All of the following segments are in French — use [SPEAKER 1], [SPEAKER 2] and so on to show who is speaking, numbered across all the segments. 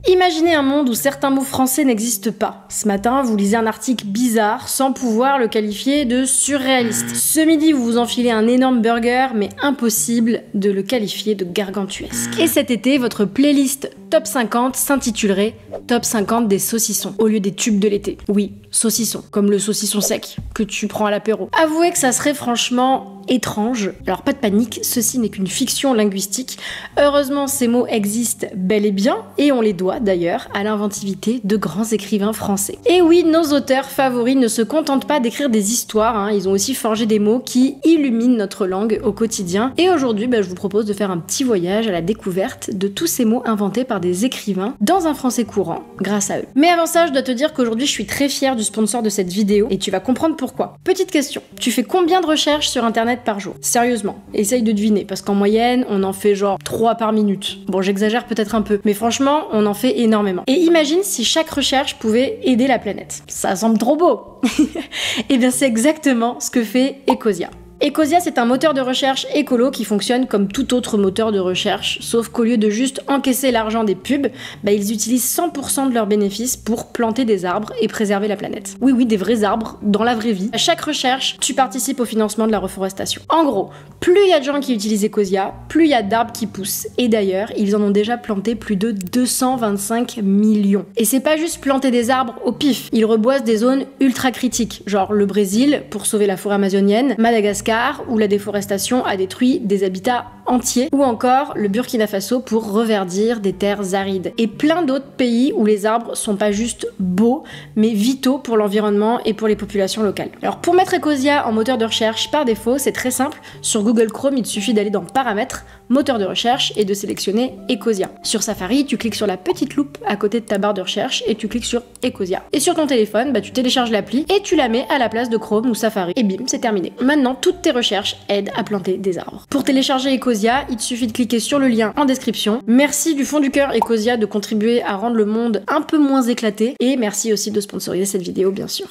[SPEAKER 1] Imaginez un monde où certains mots français n'existent pas. Ce matin, vous lisez un article bizarre sans pouvoir le qualifier de surréaliste. Ce midi, vous vous enfilez un énorme burger, mais impossible de le qualifier de gargantuesque. Et cet été, votre playlist Top 50 s'intitulerait Top 50 des saucissons, au lieu des tubes de l'été. Oui, saucisson, comme le saucisson sec que tu prends à l'apéro. Avouez que ça serait franchement étrange. Alors pas de panique, ceci n'est qu'une fiction linguistique. Heureusement, ces mots existent bel et bien, et on les doit d'ailleurs à l'inventivité de grands écrivains français. Et oui, nos auteurs favoris ne se contentent pas d'écrire des histoires, ils ont aussi forgé des mots qui illuminent notre langue au quotidien. Et aujourd'hui, je vous propose de faire un petit voyage à la découverte de tous ces mots inventés par des écrivains dans un français courant, grâce à eux. Mais avant ça, je dois te dire qu'aujourd'hui, je suis très fière du sponsor de cette vidéo, et tu vas comprendre pourquoi. Petite question, tu fais combien de recherches sur internet par jour? Sérieusement, essaye de deviner, parce qu'en moyenne, on en fait genre 3 par minute. Bon, j'exagère peut-être un peu, mais franchement, on en fait énormément. Et imagine si chaque recherche pouvait aider la planète. Ça semble trop beau. Et bien c'est exactement ce que fait Ecosia. Ecosia, c'est un moteur de recherche écolo qui fonctionne comme tout autre moteur de recherche, sauf qu'au lieu de juste encaisser l'argent des pubs, ils utilisent 100% de leurs bénéfices pour planter des arbres et préserver la planète. Oui, des vrais arbres, dans la vraie vie. À chaque recherche, tu participes au financement de la reforestation. En gros, plus il y a de gens qui utilisent Ecosia, plus il y a d'arbres qui poussent. Et d'ailleurs, ils en ont déjà planté plus de 225 millions. Et c'est pas juste planter des arbres au pif, ils reboisent des zones ultra critiques, genre le Brésil pour sauver la forêt amazonienne, Madagascar, où la déforestation a détruit des habitats entiers, ou encore le Burkina Faso pour reverdir des terres arides. Et plein d'autres pays où les arbres sont pas juste beaux, mais vitaux pour l'environnement et pour les populations locales. Alors pour mettre Ecosia en moteur de recherche par défaut, c'est très simple. Sur Google Chrome, il te suffit d'aller dans Paramètres, moteur de recherche, et de sélectionner Ecosia. Sur Safari, tu cliques sur la petite loupe à côté de ta barre de recherche et tu cliques sur Ecosia. Et sur ton téléphone, tu télécharges l'appli et tu la mets à la place de Chrome ou Safari. Et bim, c'est terminé. Maintenant, toutes tes recherches aident à planter des arbres. Pour télécharger Ecosia, il te suffit de cliquer sur le lien en description. Merci du fond du cœur Ecosia de contribuer à rendre le monde un peu moins éclaté, et merci aussi de sponsoriser cette vidéo bien sûr.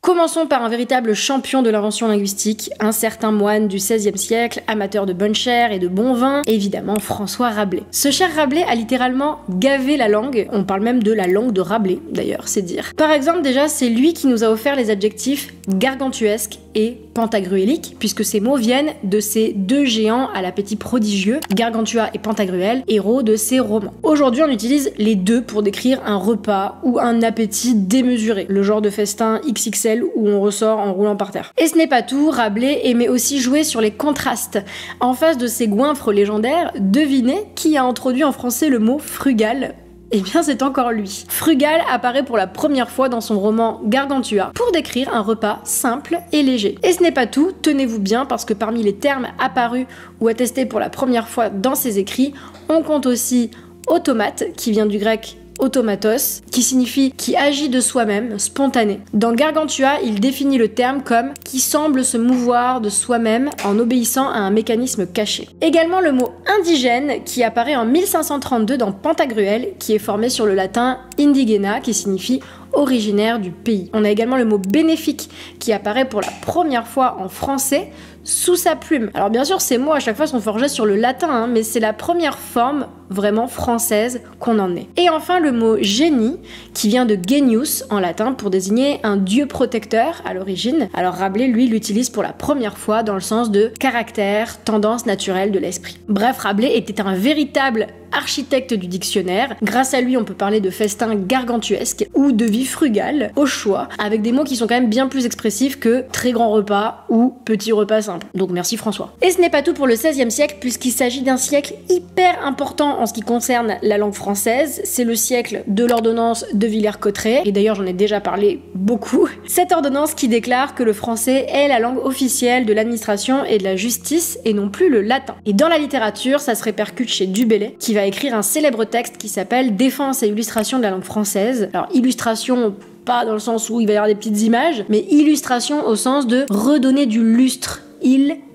[SPEAKER 1] Commençons par un véritable champion de l'invention linguistique, un certain moine du XVIe siècle, amateur de bonne chère et de bon vin, évidemment François Rabelais. Ce cher Rabelais a littéralement gavé la langue, on parle même de la langue de Rabelais d'ailleurs, c'est dire. Par exemple déjà, c'est lui qui nous a offert les adjectifs gargantuesque et pantagruélique, puisque ces mots viennent de ces deux géants à l'appétit prodigieux, Gargantua et Pantagruel, héros de ses romans. Aujourd'hui, on utilise les deux pour décrire un repas ou un appétit démesuré, le genre de festin XXL où on ressort en roulant par terre. Et ce n'est pas tout, Rabelais aimait aussi jouer sur les contrastes. En face de ces goinfres légendaires, devinez qui a introduit en français le mot frugal? Eh bien c'est encore lui. Frugal apparaît pour la première fois dans son roman Gargantua pour décrire un repas simple et léger. Et ce n'est pas tout, tenez-vous bien parce que parmi les termes apparus ou attestés pour la première fois dans ses écrits, on compte aussi automate qui vient du grec automatos, qui signifie qui agit de soi-même, spontané. Dans Gargantua, il définit le terme comme qui semble se mouvoir de soi-même en obéissant à un mécanisme caché. Également le mot indigène qui apparaît en 1532 dans Pantagruel, qui est formé sur le latin indigena, qui signifie originaire du pays. On a également le mot bénéfique qui apparaît pour la première fois en français sous sa plume. Alors bien sûr, ces mots à chaque fois sont forgés sur le latin, mais c'est la première forme vraiment française qu'on en ait. Et enfin le mot génie qui vient de genius en latin pour désigner un dieu protecteur à l'origine. Alors Rabelais lui l'utilise pour la première fois dans le sens de caractère, tendance naturelle de l'esprit. Bref, Rabelais était un véritable architecte du dictionnaire. Grâce à lui, on peut parler de festin gargantuesque ou de vie frugale, au choix, avec des mots qui sont quand même bien plus expressifs que très grand repas ou petit repas simple. Donc merci François. Et ce n'est pas tout pour le XVIe siècle, puisqu'il s'agit d'un siècle hyper important en ce qui concerne la langue française. C'est le siècle de l'ordonnance de Villers-Cotterêts, et d'ailleurs j'en ai déjà parlé beaucoup. Cette ordonnance qui déclare que le français est la langue officielle de l'administration et de la justice, et non plus le latin. Et dans la littérature, ça se répercute chez Du Bellay, qui va écrire un célèbre texte qui s'appelle Défense et illustration de la langue française. Alors illustration, pas dans le sens où il va y avoir des petites images, mais illustration au sens de redonner du lustre.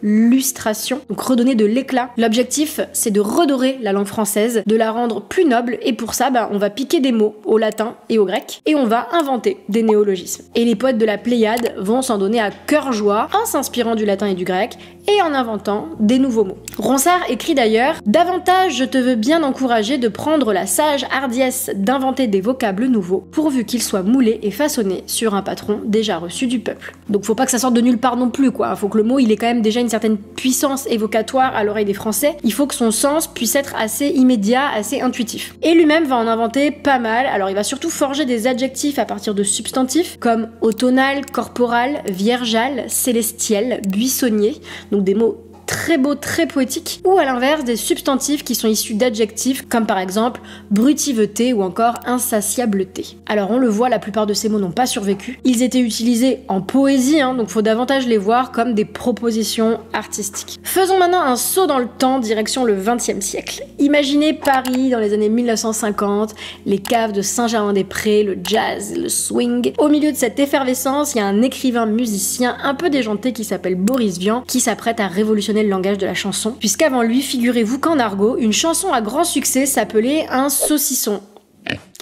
[SPEAKER 1] lustration, donc redonner de l'éclat. L'objectif, c'est de redorer la langue française, de la rendre plus noble, et pour ça, on va piquer des mots au latin et au grec, et on va inventer des néologismes. Et les poètes de la Pléiade vont s'en donner à cœur joie en s'inspirant du latin et du grec, et en inventant des nouveaux mots. Ronsard écrit d'ailleurs « Davantage je te veux bien encourager de prendre la sage hardiesse d'inventer des vocables nouveaux, pourvu qu'ils soient moulés et façonnés sur un patron déjà reçu du peuple. » Donc faut pas que ça sorte de nulle part non plus, quoi. Faut que le mot, il ait quand même déjà une certaine puissance évocatoire à l'oreille des Français. Il faut que son sens puisse être assez immédiat, assez intuitif. Et lui-même va en inventer pas mal. Alors il va surtout forger des adjectifs à partir de substantifs, comme automnal, corporal, viergeal, célestiel, buissonnier, donc des mots très beaux, très poétiques, ou à l'inverse des substantifs qui sont issus d'adjectifs comme par exemple brutiveté ou encore insatiableté. Alors on le voit, la plupart de ces mots n'ont pas survécu. Ils étaient utilisés en poésie, donc faut davantage les voir comme des propositions artistiques. Faisons maintenant un saut dans le temps, direction le XXe siècle. Imaginez Paris dans les années 1950, les caves de Saint-Germain-des-Prés, le jazz, le swing. Au milieu de cette effervescence, il y a un écrivain musicien un peu déjanté qui s'appelle Boris Vian, qui s'apprête à révolutionner le langage de la chanson, puisqu'avant lui, figurez-vous qu'en argot, une chanson à grand succès s'appelait un saucisson.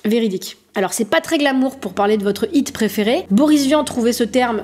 [SPEAKER 1] Véridique. Alors c'est pas très glamour pour parler de votre hit préféré. Boris Vian trouvait ce terme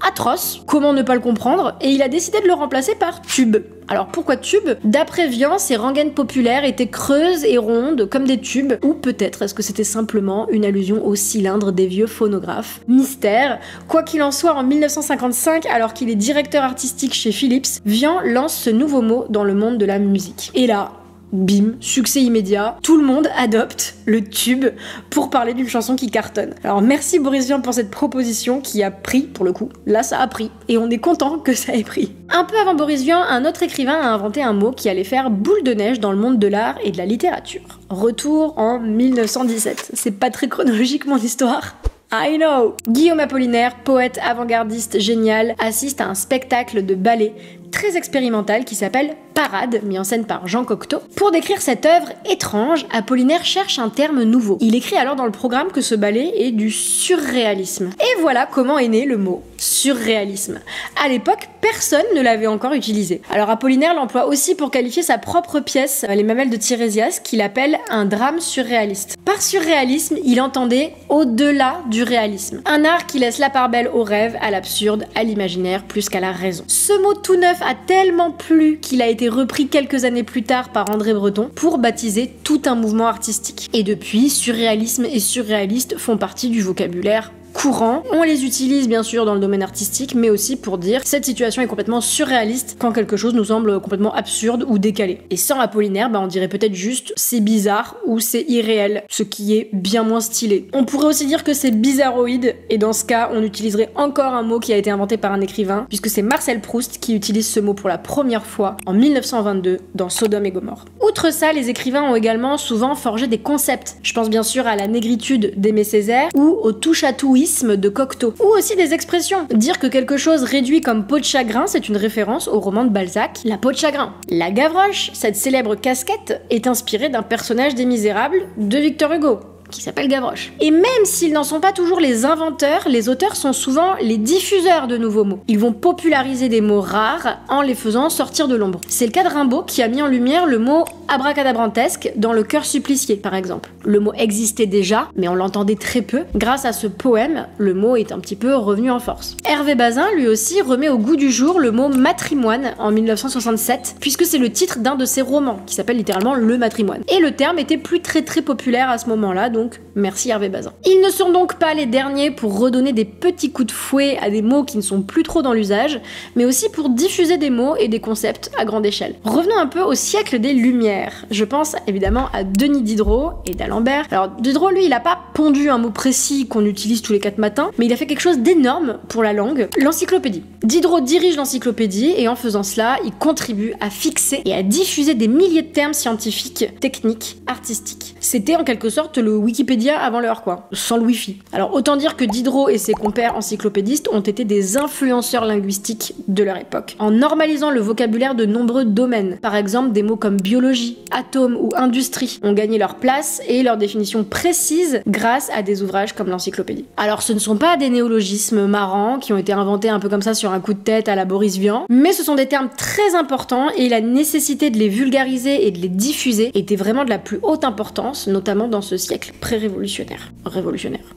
[SPEAKER 1] atroce, comment ne pas le comprendre, et il a décidé de le remplacer par tube. Alors pourquoi tube? D'après Vian, ces rengaines populaires étaient creuses et rondes comme des tubes, ou peut-être est-ce que c'était simplement une allusion au cylindre des vieux phonographes? Mystère. Quoi qu'il en soit, en 1955, alors qu'il est directeur artistique chez Philips, Vian lance ce nouveau mot dans le monde de la musique. Et là, bim, succès immédiat, tout le monde adopte le tube pour parler d'une chanson qui cartonne. Alors merci Boris Vian pour cette proposition qui a pris, pour le coup. Là ça a pris, et on est content que ça ait pris. Un peu avant Boris Vian, un autre écrivain a inventé un mot qui allait faire boule de neige dans le monde de l'art et de la littérature. Retour en 1917. C'est pas très chronologique mon histoire. I know. Guillaume Apollinaire, poète avant-gardiste génial, assiste à un spectacle de ballet très expérimental qui s'appelle Parade, mis en scène par Jean Cocteau. Pour décrire cette œuvre étrange, Apollinaire cherche un terme nouveau. Il écrit alors dans le programme que ce ballet est du surréalisme. Et voilà comment est né le mot surréalisme. À l'époque, personne ne l'avait encore utilisé. Alors Apollinaire l'emploie aussi pour qualifier sa propre pièce, Les Mamelles de Tirésias, qu'il appelle un drame surréaliste. Par surréalisme, il entendait au-delà du réalisme. Un art qui laisse la part belle au rêve, à l'absurde, à l'imaginaire, plus qu'à la raison. Ce mot tout neuf a tellement plu qu'il a été repris quelques années plus tard par André Breton pour baptiser tout un mouvement artistique. Et depuis, surréalisme et surréaliste font partie du vocabulaire courant. On les utilise bien sûr dans le domaine artistique, mais aussi pour dire cette situation est complètement surréaliste quand quelque chose nous semble complètement absurde ou décalé. Et sans Apollinaire, on dirait peut-être juste c'est bizarre ou c'est irréel, ce qui est bien moins stylé. On pourrait aussi dire que c'est bizarroïde, et dans ce cas, on utiliserait encore un mot qui a été inventé par un écrivain, puisque c'est Marcel Proust qui utilise ce mot pour la première fois en 1922 dans Sodome et Gomorrhe. Outre ça, les écrivains ont également souvent forgé des concepts. Je pense bien sûr à la négritude d'Aimé Césaire ou au touche-à-touisme de Cocteau. Ou aussi des expressions. Dire que quelque chose réduit comme peau de chagrin, c'est une référence au roman de Balzac, La peau de chagrin. La Gavroche, cette célèbre casquette, est inspirée d'un personnage des Misérables de Victor Hugo, qui s'appelle Gavroche. Et même s'ils n'en sont pas toujours les inventeurs, les auteurs sont souvent les diffuseurs de nouveaux mots. Ils vont populariser des mots rares en les faisant sortir de l'ombre. C'est le cas de Rimbaud qui a mis en lumière le mot abracadabrantesque dans Le Cœur supplicié, par exemple. Le mot existait déjà, mais on l'entendait très peu. Grâce à ce poème, le mot est un petit peu revenu en force. Hervé Bazin, lui aussi, remet au goût du jour le mot matrimoine en 1967, puisque c'est le titre d'un de ses romans, qui s'appelle littéralement Le Matrimoine. Et le terme était plus très populaire à ce moment-là, donc merci Hervé Bazin. Ils ne sont donc pas les derniers pour redonner des petits coups de fouet à des mots qui ne sont plus trop dans l'usage, mais aussi pour diffuser des mots et des concepts à grande échelle. Revenons un peu au siècle des Lumières. Je pense évidemment à Denis Diderot et d'Alembert. Alors Diderot, lui, il a pas pondu un mot précis qu'on utilise tous les 4 matins, mais il a fait quelque chose d'énorme pour la langue, l'encyclopédie. Diderot dirige l'encyclopédie et en faisant cela, il contribue à fixer et à diffuser des milliers de termes scientifiques, techniques, artistiques. C'était en quelque sorte le Wikipédia avant l'heure, quoi, sans le Wi-Fi. Alors autant dire que Diderot et ses compères encyclopédistes ont été des influenceurs linguistiques de leur époque, en normalisant le vocabulaire de nombreux domaines. Par exemple, des mots comme biologie, atome ou industrie ont gagné leur place et leur définition précise grâce à des ouvrages comme l'encyclopédie. Alors ce ne sont pas des néologismes marrants qui ont été inventés un peu comme ça sur un coup de tête à la Boris Vian, mais ce sont des termes très importants et la nécessité de les vulgariser et de les diffuser était vraiment de la plus haute importance, notamment dans ce siècle pré-révolutionnaire.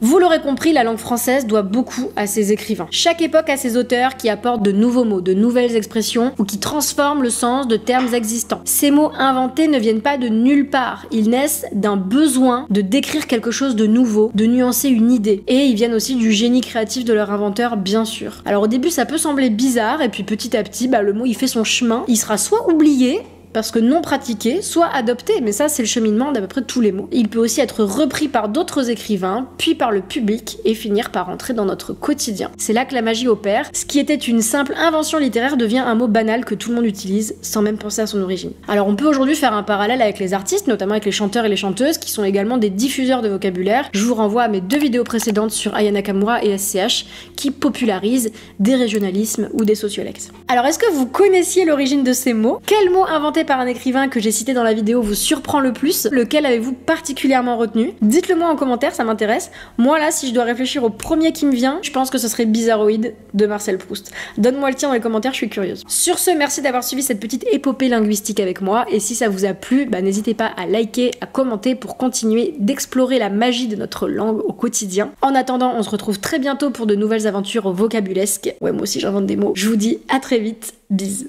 [SPEAKER 1] Vous l'aurez compris, la langue française doit beaucoup à ses écrivains. Chaque époque a ses auteurs qui apportent de nouveaux mots, de nouvelles expressions ou qui transforment le sens de termes existants. Ces mots inventés ne viennent pas de nulle part, ils naissent d'un besoin de décrire quelque chose de nouveau, de nuancer une idée. Et ils viennent aussi du génie créatif de leur inventeur, bien sûr. Alors au début ça peut sembler bizarre, et puis petit à petit, le mot il fait son chemin, il sera soit oublié, parce que non pratiqué, soit adopté, mais ça c'est le cheminement d'à peu près tous les mots. Il peut aussi être repris par d'autres écrivains, puis par le public, et finir par entrer dans notre quotidien. C'est là que la magie opère. Ce qui était une simple invention littéraire devient un mot banal que tout le monde utilise, sans même penser à son origine. Alors on peut aujourd'hui faire un parallèle avec les artistes, notamment avec les chanteurs et les chanteuses, qui sont également des diffuseurs de vocabulaire. Je vous renvoie à mes 2 vidéos précédentes sur Aya Nakamura et SCH, qui popularisent des régionalismes ou des sociolectes. Alors est-ce que vous connaissiez l'origine de ces mots? Quel mot inventé par un écrivain que j'ai cité dans la vidéo vous surprend le plus? Lequel avez-vous particulièrement retenu? Dites-le moi en commentaire, ça m'intéresse. Moi là, si je dois réfléchir au premier qui me vient, je pense que ce serait Bizarroïde de Marcel Proust. Donne-moi le tien dans les commentaires, je suis curieuse. Sur ce, merci d'avoir suivi cette petite épopée linguistique avec moi, et si ça vous a plu, n'hésitez pas à liker, à commenter pour continuer d'explorer la magie de notre langue au quotidien. En attendant, on se retrouve très bientôt pour de nouvelles aventures vocabulesques. Ouais, moi aussi j'invente des mots. Je vous dis à très vite, bisous.